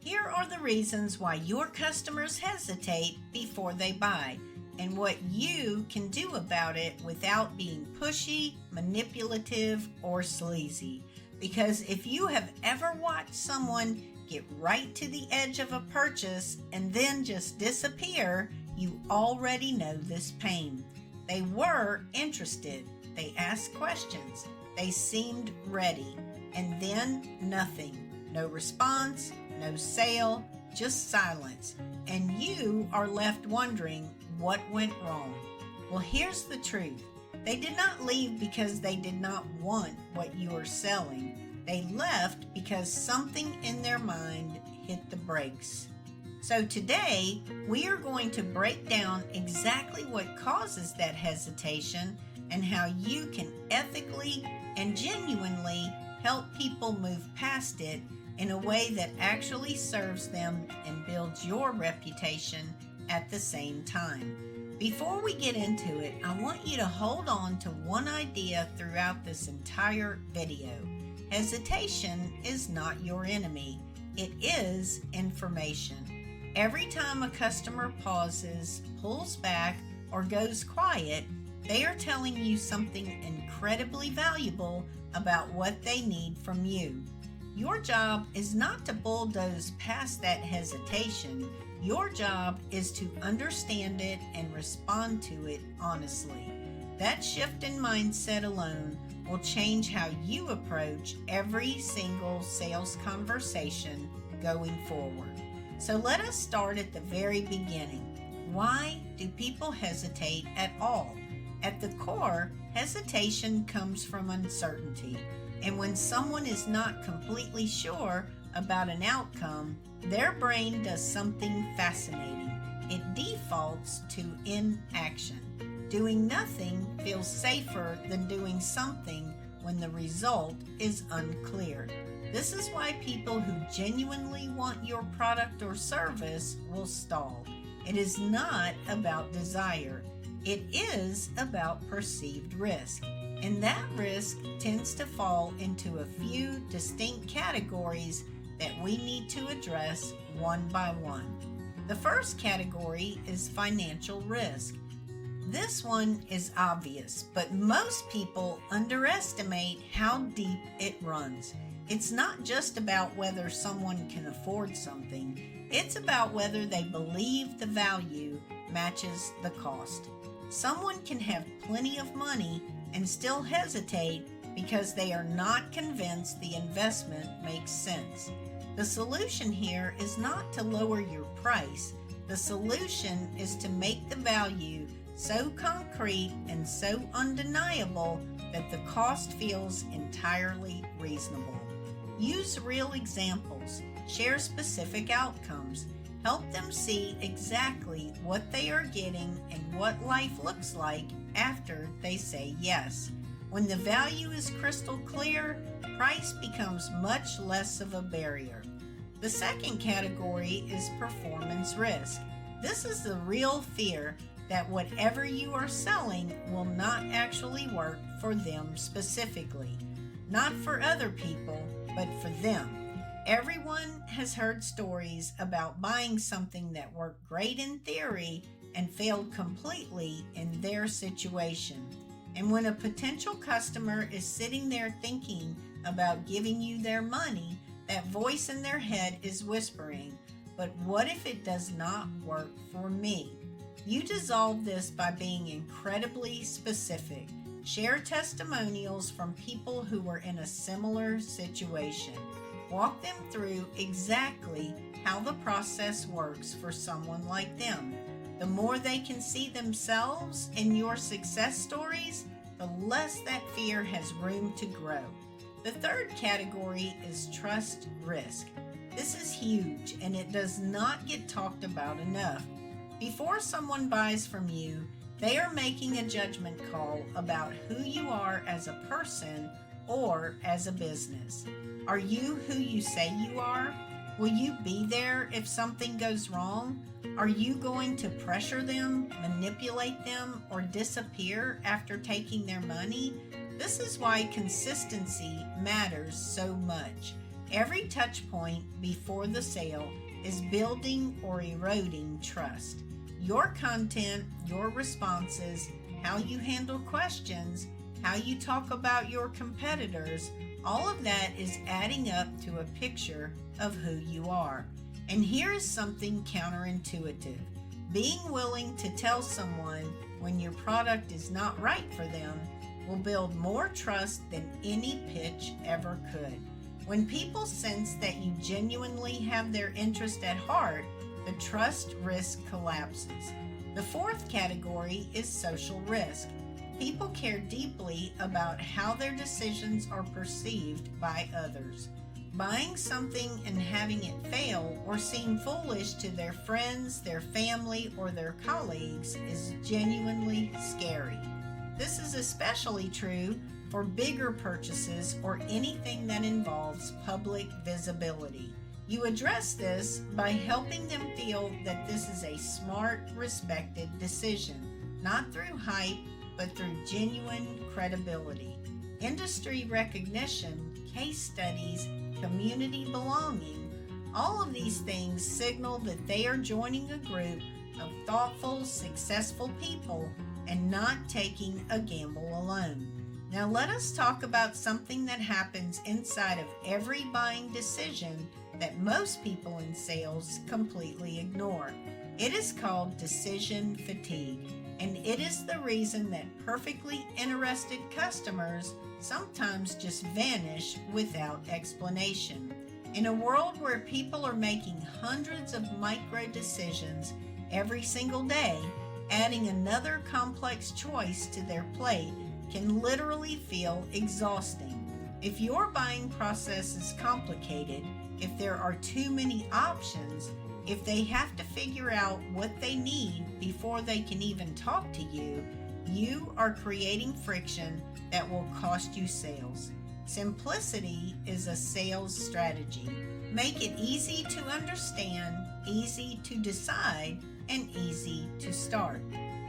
Here are the reasons why your customers hesitate before they buy, and what you can do about it without being pushy, manipulative, or sleazy. Because if you have ever watched someone get right to the edge of a purchase and then just disappear, you already know this pain. They were interested, they asked questions, they seemed ready, and then nothing. No response, no sale, just silence. And you are left wondering what went wrong. Well, here's the truth. They did not leave because they did not want what you are selling. They left because something in their mind hit the brakes. So today, we are going to break down exactly what causes that hesitation and how you can ethically and genuinely help people move past it in a way that actually serves them and builds your reputation at the same time. Before we get into it, I want you to hold on to one idea throughout this entire video. Hesitation is not your enemy. It is information. Every time a customer pauses, pulls back, or goes quiet, they are telling you something incredibly valuable about what they need from you. Your job is not to bulldoze past that hesitation. Your job is to understand it and respond to it honestly. That shift in mindset alone will change how you approach every single sales conversation going forward. So let us start at the very beginning. Why do people hesitate at all? At the core, hesitation comes from uncertainty. And when someone is not completely sure about an outcome, their brain does something fascinating. It defaults to inaction. Doing nothing feels safer than doing something when the result is unclear. This is why people who genuinely want your product or service will stall. It is not about desire. It is about perceived risk. And that risk tends to fall into a few distinct categories that we need to address one by one. The first category is financial risk. This one is obvious, but most people underestimate how deep it runs. It's not just about whether someone can afford something. It's about whether they believe the value matches the cost. Someone can have plenty of money and still hesitate because they are not convinced the investment makes sense. The solution here is not to lower your price. The solution is to make the value so concrete and so undeniable that the cost feels entirely reasonable. Use real examples, share specific outcomes, help them see exactly what they are getting and what life looks like after they say yes. When the value is crystal clear, price becomes much less of a barrier. The second category is performance risk. This is the real fear that whatever you are selling will not actually work for them specifically. Not for other people, but for them. Everyone has heard stories about buying something that worked great in theory and failed completely in their situation. And when a potential customer is sitting there thinking about giving you their money, that voice in their head is whispering, "But what if it does not work for me?" You dissolve this by being incredibly specific. Share testimonials from people who were in a similar situation. Walk them through exactly how the process works for someone like them. The more they can see themselves in your success stories, the less that fear has room to grow. The third category is trust risk. This is huge and it does not get talked about enough. Before someone buys from you, they are making a judgment call about who you are as a person or as a business. Are you who you say you are? Will you be there if something goes wrong? Are you going to pressure them, manipulate them, or disappear after taking their money? This is why consistency matters so much. Every touch point before the sale is building or eroding trust. Your content, your responses, how you handle questions, how you talk about your competitors, all of that is adding up to a picture of who you are. And here is something counterintuitive. Being willing to tell someone when your product is not right for them will build more trust than any pitch ever could. When people sense that you genuinely have their interest at heart, the trust risk collapses. The fourth category is social risk. People care deeply about how their decisions are perceived by others. Buying something and having it fail or seem foolish to their friends, their family, or their colleagues is genuinely scary. This is especially true for bigger purchases or anything that involves public visibility. You address this by helping them feel that this is a smart, respected decision, not through hype, but through genuine credibility. Industry recognition, case studies, community belonging, all of these things signal that they are joining a group of thoughtful, successful people and not taking a gamble alone. Now let us talk about something that happens inside of every buying decision that most people in sales completely ignore. It is called decision fatigue, and it is the reason that perfectly interested customers sometimes just vanish without explanation. In a world where people are making hundreds of micro decisions every single day, adding another complex choice to their plate can literally feel exhausting. If your buying process is complicated, if there are too many options, if they have to figure out what they need before they can even talk to you, you are creating friction that will cost you sales. Simplicity is a sales strategy. Make it easy to understand, easy to decide, and easy to start.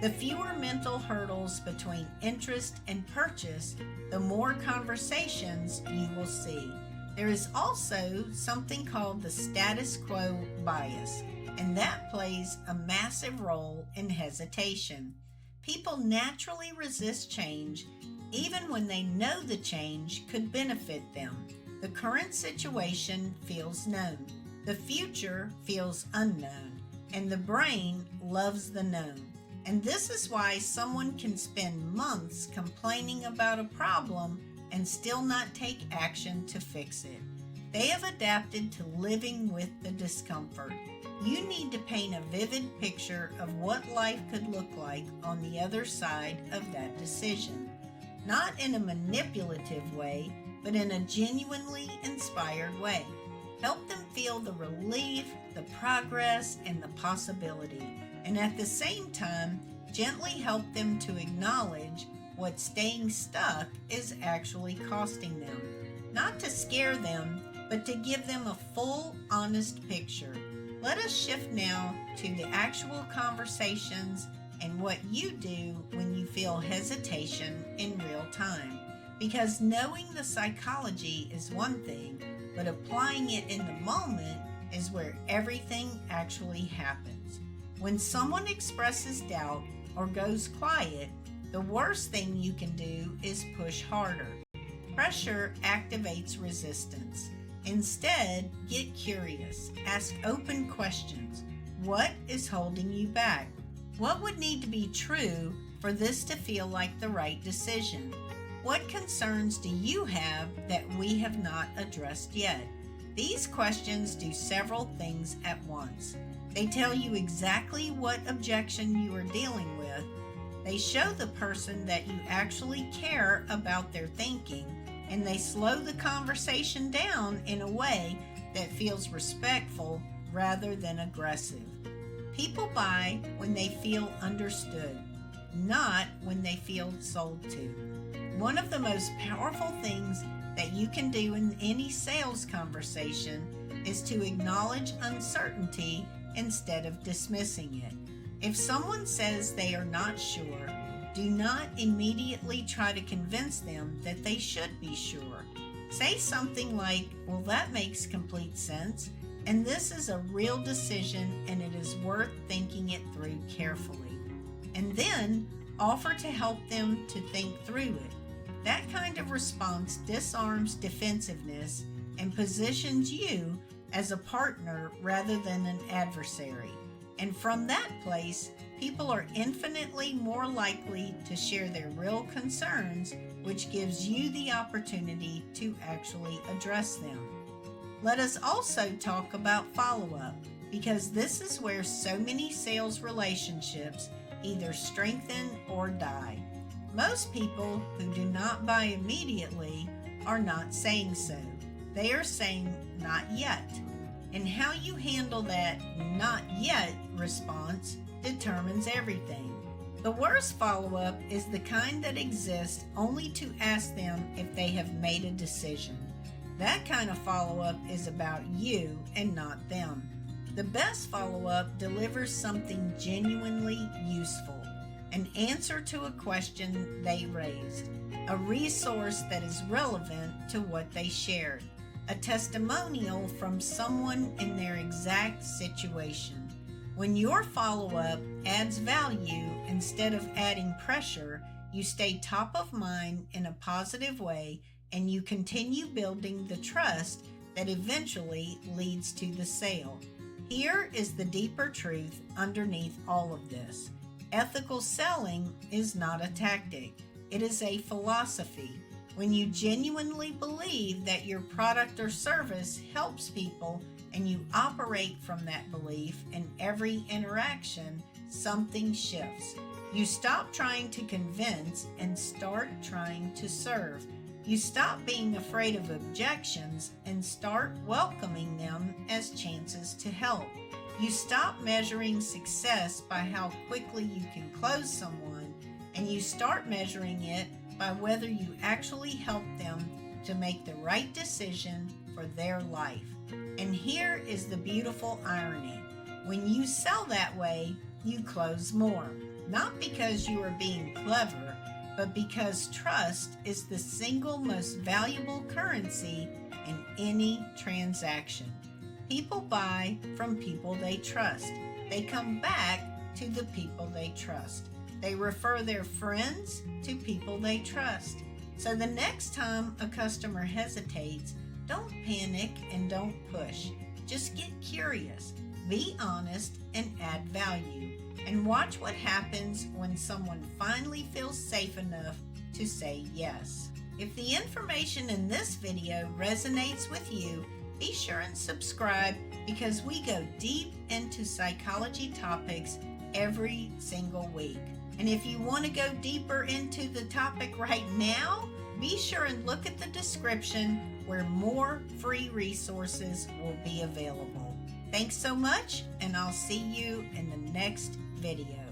The fewer mental hurdles between interest and purchase, the more conversations you will see. There is also something called the status quo bias, and that plays a massive role in hesitation. People naturally resist change even when they know the change could benefit them. The current situation feels known. The future feels unknown, and the brain loves the known. And this is why someone can spend months complaining about a problem and still not take action to fix it. They have adapted to living with the discomfort. You need to paint a vivid picture of what life could look like on the other side of that decision. Not in a manipulative way, but in a genuinely inspired way. Help them feel the relief, the progress, and the possibility. And at the same time, gently help them to acknowledge what staying stuck is actually costing them. Not to scare them, but to give them a full, honest picture. Let us shift now to the actual conversations and what you do when you feel hesitation in real time. Because knowing the psychology is one thing, but applying it in the moment is where everything actually happens. When someone expresses doubt or goes quiet, the worst thing you can do is push harder. Pressure activates resistance. Instead, get curious. Ask open questions. What is holding you back? What would need to be true for this to feel like the right decision? What concerns do you have that we have not addressed yet? These questions do several things at once. They tell you exactly what objection you are dealing with. They show the person that you actually care about their thinking, and they slow the conversation down in a way that feels respectful rather than aggressive. People buy when they feel understood, not when they feel sold to. One of the most powerful things that you can do in any sales conversation is to acknowledge uncertainty instead of dismissing it. If someone says they are not sure, do not immediately try to convince them that they should be sure. Say something like, "Well, that makes complete sense, and this is a real decision and it is worth thinking it through carefully." And then offer to help them to think through it. That kind of response disarms defensiveness and positions you as a partner rather than an adversary. And from that place, people are infinitely more likely to share their real concerns, which gives you the opportunity to actually address them. Let us also talk about follow-up, because this is where so many sales relationships either strengthen or die. Most people who do not buy immediately are not saying so. They are saying not yet. And how you handle that not yet response determines everything. The worst follow-up is the kind that exists only to ask them if they have made a decision. That kind of follow-up is about you and not them. The best follow-up delivers something genuinely useful, an answer to a question they raised, a resource that is relevant to what they shared, a testimonial from someone in their exact situation. When your follow-up adds value instead of adding pressure, you stay top of mind in a positive way and you continue building the trust that eventually leads to the sale. Here is the deeper truth underneath all of this. Ethical selling is not a tactic. It is a philosophy. When you genuinely believe that your product or service helps people and you operate from that belief in every interaction, something shifts. You stop trying to convince and start trying to serve. You stop being afraid of objections and start welcoming them as chances to help. You stop measuring success by how quickly you can close someone, and you start measuring it by whether you actually help them to make the right decision for their life. And here is the beautiful irony. When you sell that way, you close more. Not because you are being clever, but because trust is the single most valuable currency in any transaction. People buy from people they trust. They come back to the people they trust. They refer their friends to people they trust. So the next time a customer hesitates, don't panic and don't push. Just get curious, be honest, and add value. And watch what happens when someone finally feels safe enough to say yes. If the information in this video resonates with you, be sure and subscribe, because we go deep into psychology topics every single week. And if you want to go deeper into the topic right now, be sure and look at the description where more free resources will be available. Thanks so much, and I'll see you in the next video.